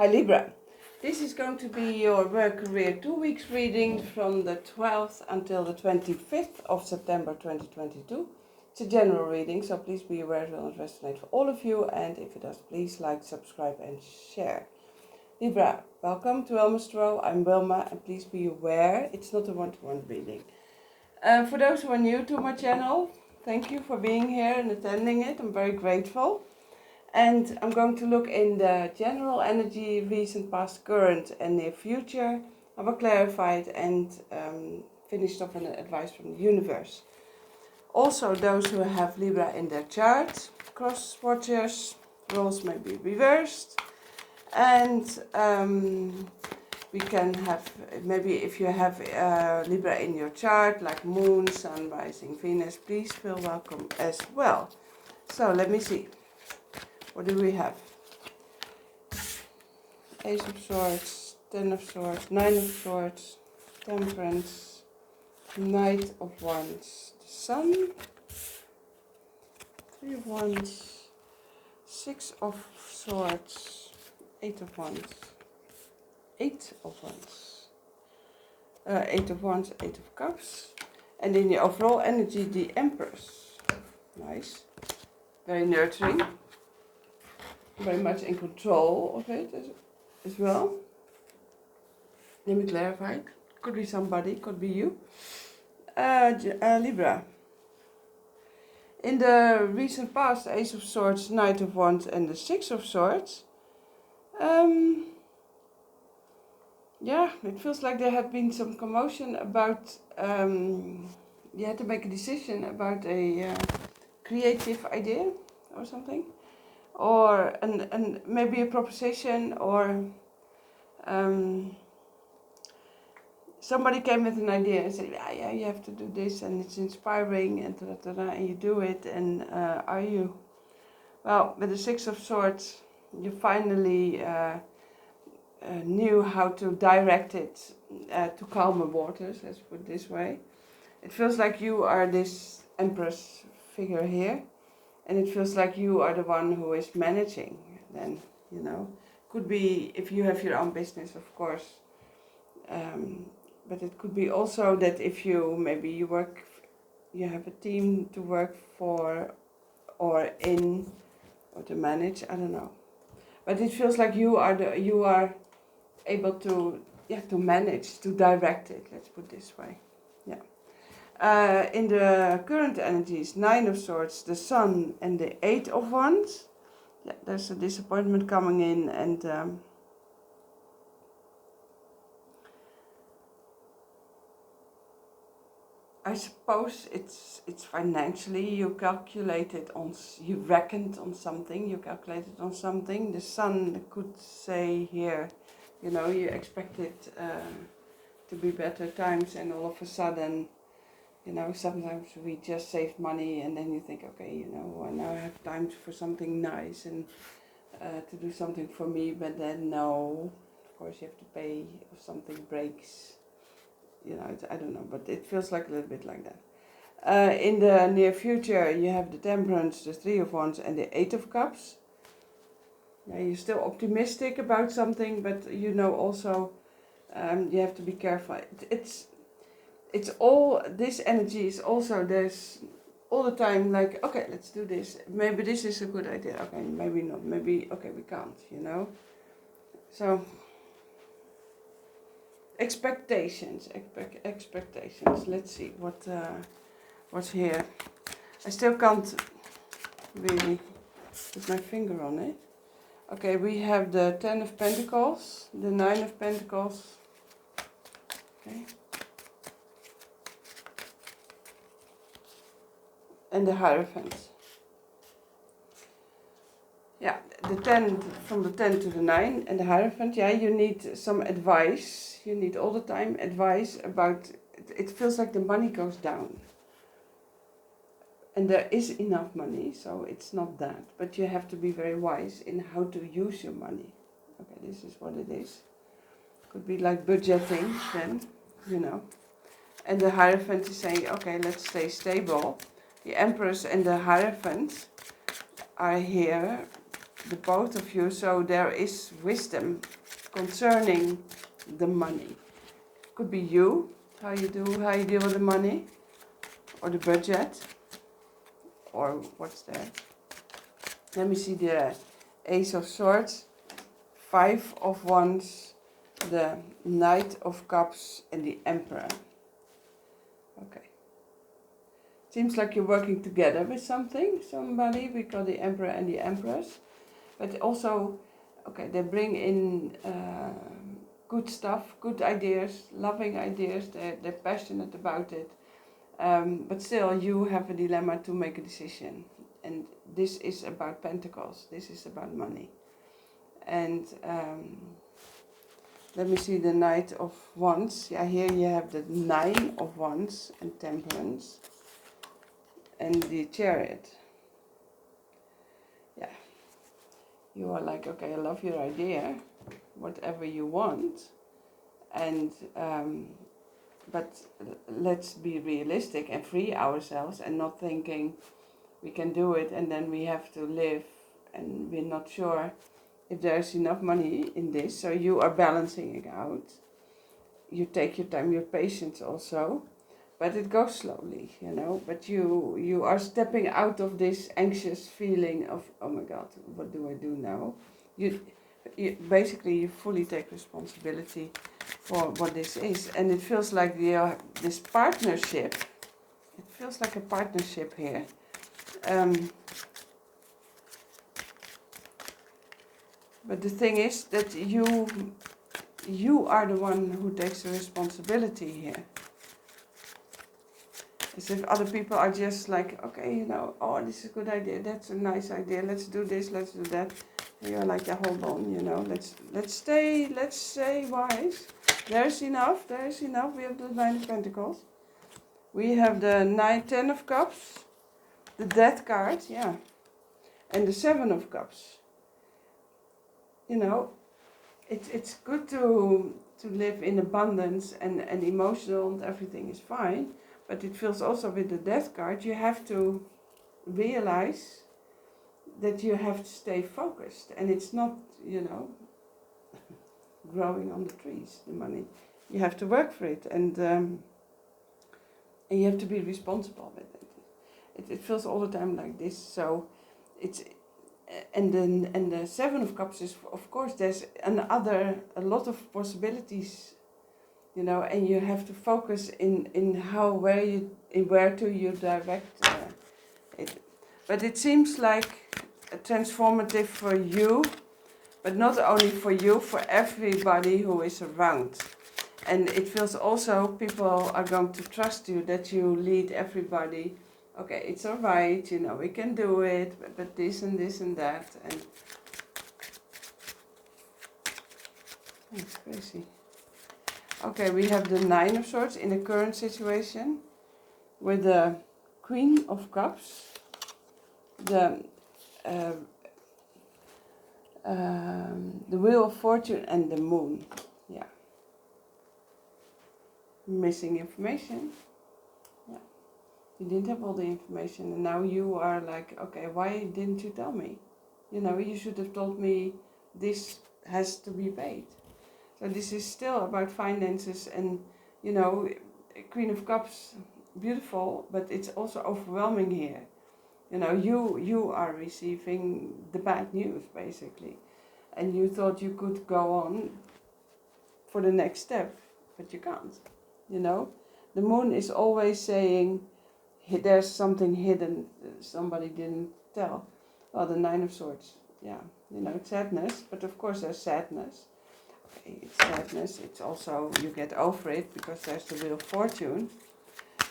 Hi Libra, this is going to be your work career 2 weeks reading from the 12th until the 25th of September 2022. It's a general reading, so please be aware it will not resonate for all of you, and if it does, please like, subscribe and share. Libra, welcome to Wilma's Tarot. I'm Wilma, and please be aware it's not a one-to-one reading. For those who are new to my channel, thank you for being here and attending it. I'm very grateful. And I'm going to look in the general energy, recent, past, current and near future. I will clarify it and finished off an advice from the universe. Also, those who have Libra in their chart, cross watchers, roles may be reversed. And we can have, maybe if you have Libra in your chart, like Moon, Sun, Rising, Venus, please feel welcome as well. So let me see. What do we have? Ace of Swords, Ten of Swords, Nine of Swords, Temperance, Knight of Wands, the Sun, Three of Wands, Six of Swords, Eight of Wands, Eight of Wands, Eight of Wands, Eight of Cups, and in the overall energy, the Empress. Nice, very nurturing. Very much in control of it as well. Let me clarify. Could be somebody, could be you. Libra. In the recent past, Ace of Swords, Knight of Wands and the Six of Swords. Yeah, it feels like there had been some commotion about, you had to make a decision about a creative idea or something. Or and maybe a proposition, or somebody came with an idea and said, yeah, you have to do this and it's inspiring and and you do it, and are you? Well, with the Six of Swords, you finally knew how to direct it to calmer waters, let's put it this way. It feels like you are this Empress figure here. And it feels like you are the one who is managing then, you know. Could be if you have your own business, of course. But it could be also that if you, maybe you have a team to work for or in or to manage, I don't know. But it feels like you are able to manage, to direct it, let's put it this way. Yeah. In the current energies, Nine of Swords, the Sun and the Eight of Wands. Yeah, there's a disappointment coming in, and I suppose it's financially. You reckoned on something, you calculated on something. The Sun could say here, you know, you expected to be better times, and all of a sudden, you know, sometimes we just save money and then you think, okay, you know, now I have time for something nice and to do something for me, but then no, of course you have to pay if something breaks, you know, I don't know, but it feels like a little bit like that. In the near future, you have the Temperance, the Three of Wands and the Eight of Cups. Yeah, you're still optimistic about something, but you know also you have to be careful. It's all, this energy is also, there's all the time like, okay, let's do this. Maybe this is a good idea. Okay, maybe not. Maybe, okay, we can't, you know. So, expectations. Let's see what's here. I still can't really put my finger on it. Okay, we have the Ten of Pentacles, the Nine of Pentacles. Okay. And the Hierophant. Yeah, the 10, from the 10 to the 9 and the Hierophant. Yeah, you need some advice. You need all the time advice about, it feels like the money goes down. And there is enough money, so it's not that. But you have to be very wise in how to use your money. Okay, this is what it is. Could be like budgeting then, you know. And the Hierophant is saying, okay, let's stay stable. The Empress and the Hierophant are here the both of you, so there is wisdom concerning the money. Could be you, how you deal with the money, or the budget, or what's that? Let me see the Ace of Swords, 5 of Wands, the Knight of Cups, and the Emperor. Okay. Seems like you're working together with somebody. We call the Emperor and the Empress. But also, okay, they bring in good stuff, good ideas, loving ideas. They're passionate about it. But still, you have a dilemma to make a decision. And this is about Pentacles. This is about money. And let me see the Knight of Wands. Yeah, here you have the 9 of Wands and Temperance. And the Chariot. Yeah. You are like, okay, I love your idea. Whatever you want. And but let's be realistic and free ourselves and not thinking we can do it and then we have to live and we're not sure if there's enough money in this. So you are balancing it out. You take your time, your patience also. But it goes slowly, you know. But you are stepping out of this anxious feeling of, oh my God, what do I do now? You basically you fully take responsibility for what this is, and it feels like this partnership. It feels like a partnership here. But the thing is that you are the one who takes the responsibility here. As if other people are just like, okay, you know, oh, this is a good idea, that's a nice idea, let's do this, let's do that. And you're like, yeah, hold on, you know, let's stay wise. There's enough. We have the 9 of Pentacles. We have the 10 of Cups, the Death card, yeah, and the 7 of Cups. You know, it's good to live in abundance and emotional and everything is fine. But it feels also with the Death card, you have to realize that you have to stay focused. And it's not, you know, growing on the trees, the money. You have to work for it and you have to be responsible with it. It feels all the time like this. So it's, and the 7 of Cups is, of course, there's a lot of possibilities. You know, and you have to focus in where to you direct it. But it seems like transformative for you, but not only for you, for everybody who is around. And it feels also people are going to trust you, that you lead everybody. Okay, it's all right, you know, we can do it, but this and this and that. And it's crazy. Okay, we have the 9 of Swords in the current situation with the Queen of Cups, the Wheel of Fortune and the Moon. Yeah. Missing information. Yeah. You didn't have all the information and now you are like, okay, why didn't you tell me? You know, you should have told me this has to be paid. So this is still about finances and, you know, Queen of Cups, beautiful, but it's also overwhelming here. You know, you are receiving the bad news, basically. And you thought you could go on for the next step, but you can't, you know. The Moon is always saying, there's something hidden, somebody didn't tell. Well, the 9 of Swords, yeah, you know, it's sadness, but of course there's sadness. It's sadness, it's also, you get over it because there's the Wheel of Fortune.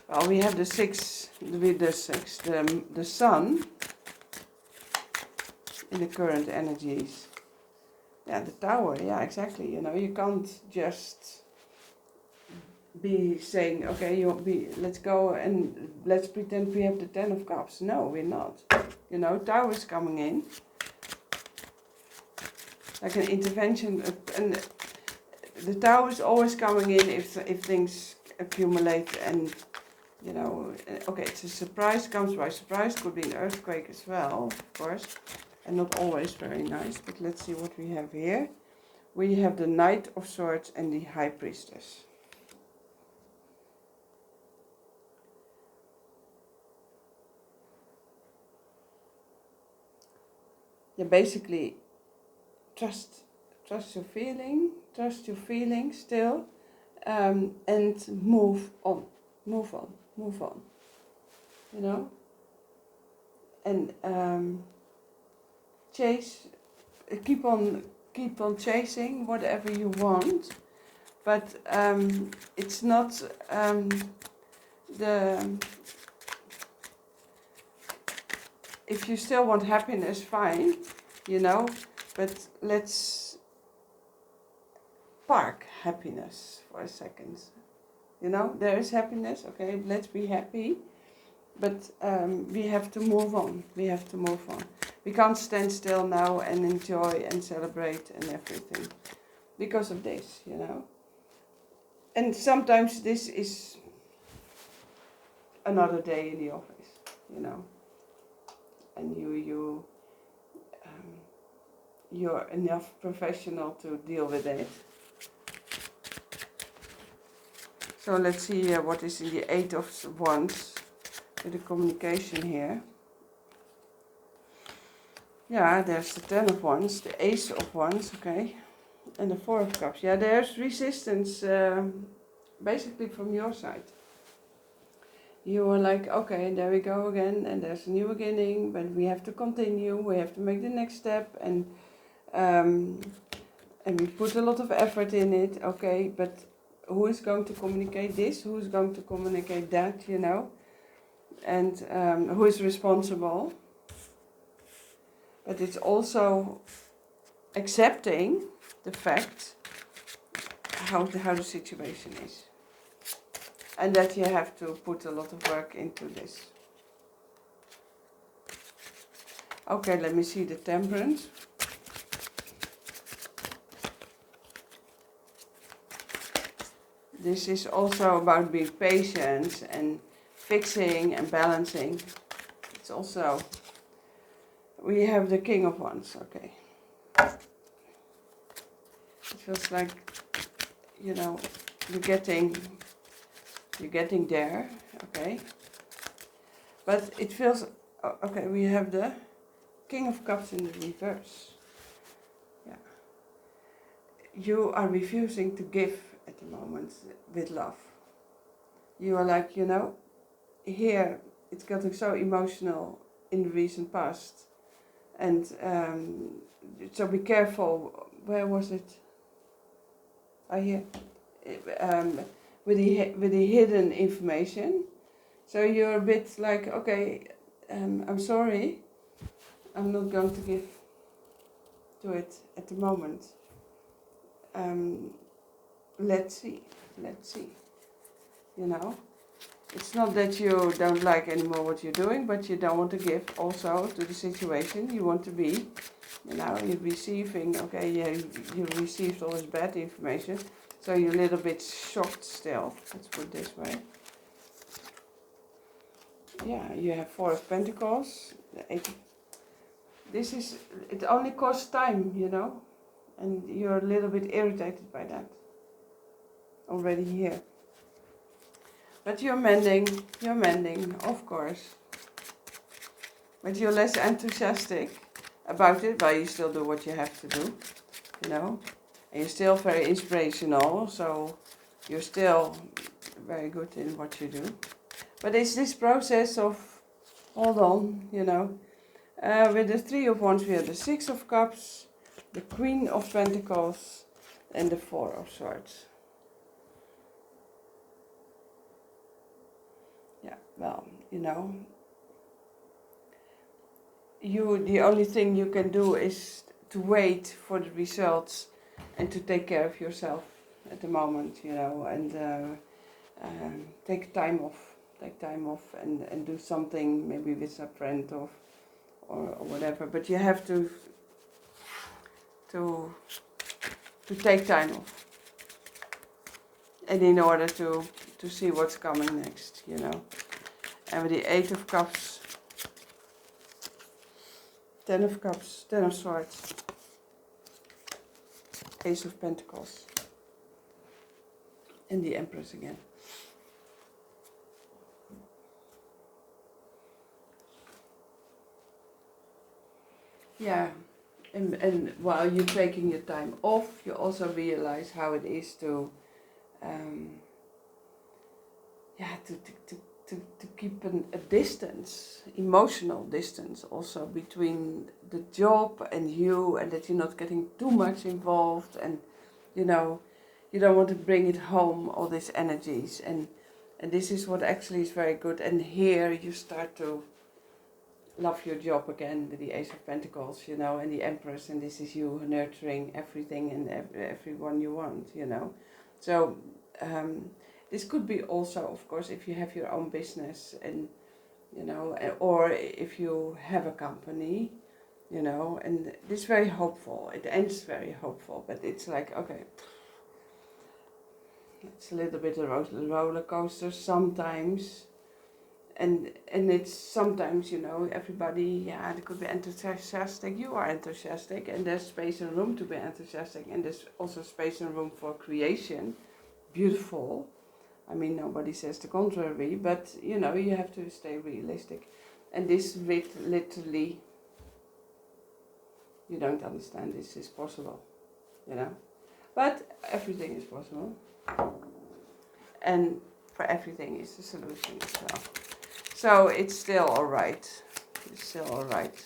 Well, we have the 6, the Sun in the current energies. Yeah, the Tower, yeah, exactly. You know, you can't just be saying, okay, let's go and let's pretend we have the 10 of Cups. No, we're not. You know, Tower is coming in. Like an intervention, and the Tower is always coming in if things accumulate and, you know, okay, it's a surprise, comes by surprise, could be an earthquake as well, of course, and not always very nice. But let's see what we have here. We have the Knight of Swords and the High Priestess. Yeah, basically, trust your feeling still, and move on. You know, and keep on chasing whatever you want, but it's not if you still want happiness, fine, you know, but let's park happiness for a second. You know, there is happiness, okay, let's be happy, but we have to move on. We can't stand still now and enjoy and celebrate and everything because of this, you know. And sometimes this is another day in the office, you know. And you're enough professional to deal with it. So let's see what is in the Eight of Wands with the communication here. Yeah, there's the Ten of Wands, the Ace of Wands, okay, and the Four of Cups. Yeah, there's resistance basically from your side. You are like, okay, there we go again, and there's a new beginning, but we have to continue, we have to make the next step, and we put a lot of effort in it, okay, but who is going to communicate this, who is going to communicate that, you know, and who is responsible. But it's also accepting the fact how the situation is. And that you have to put a lot of work into this. Okay, let me see the Temperance. This is also about being patient and fixing and balancing. It's also, we have the King of Wands, okay. It feels like, you know, you're getting there, okay. But it feels, okay, we have the King of Cups in the reverse. Yeah. You are refusing to give at the moment with love. You are like, you know, here it's getting so emotional in the recent past. And so be careful. Where was it? Here. With the hidden information. So you're a bit like, okay, I'm sorry. I'm not going to give to it at the moment. Let's see. You know, it's not that you don't like anymore what you're doing, but you don't want to give also to the situation. You want to be, you know, you're receiving, okay, yeah, you received all this bad information, so you're a little bit shocked still, let's put it this way. Yeah, you have Four of Pentacles, the Eight. This is, it only costs time, you know, and you're a little bit irritated by that already here. But you're mending, of course. But you're less enthusiastic about it, but you still do what you have to do, you know. And you're still very inspirational, so you're still very good in what you do. But it's this process of, hold on, you know. With the Three of Wands, we have the Six of Cups, the Queen of Pentacles, and the Four of Swords. Yeah, well, you know, the only thing you can do is to wait for the results and to take care of yourself at the moment, you know, and take time off and do something maybe with a friend or whatever. But you have to take time off, and in order to see what's coming next, you know. And with the Eight of Cups, Ten of Cups, Ten of Swords, Ace of Pentacles, and the Empress again. Yeah, and while you're taking your time off, you also realize how it is to, to keep a distance, emotional distance also between the job and you, and that you're not getting too much involved, and you know, you don't want to bring it home, all these energies, and this is what actually is very good. And here you start to love your job again, with the Ace of Pentacles, you know, and the Empress, and this is you nurturing everything and everyone you want, you know. So this could be also, of course, if you have your own business, and you know, or if you have a company, you know, and this is very hopeful. It ends very hopeful, but it's like, okay, it's a little bit a roller coaster sometimes. And it's sometimes, you know, everybody, yeah, they could be enthusiastic. You are enthusiastic, and there's space and room to be enthusiastic, and there's also space and room for creation. Beautiful. I mean, nobody says the contrary, but, you know, you have to stay realistic. And this literally, you don't understand this is possible, you know. But everything is possible. And for everything is a solution as well. So it's still alright. It's still alright.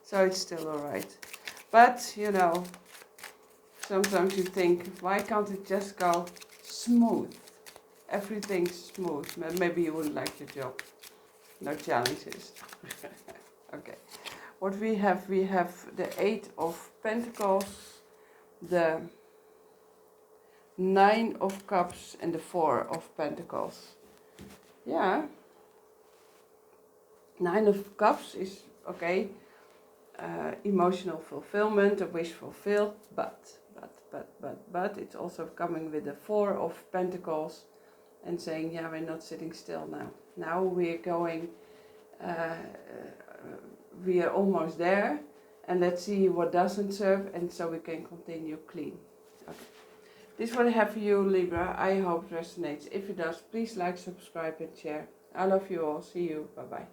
So it's still alright. But, you know, sometimes you think, why can't it just go smooth? Everything's smooth. Maybe you wouldn't like your job. No challenges. Okay. What we have the Eight of Pentacles, the Nine of Cups, and the Four of Pentacles. Yeah. Nine of Cups is, okay, emotional fulfillment, a wish fulfilled, but it's also coming with the Four of Pentacles and saying, yeah, we're not sitting still now. Now we're going, we are almost there, and let's see what doesn't serve, and so we can continue clean. Okay. This is what I have for you, Libra. I hope it resonates. If it does, please like, subscribe, and share. I love you all. See you. Bye-bye.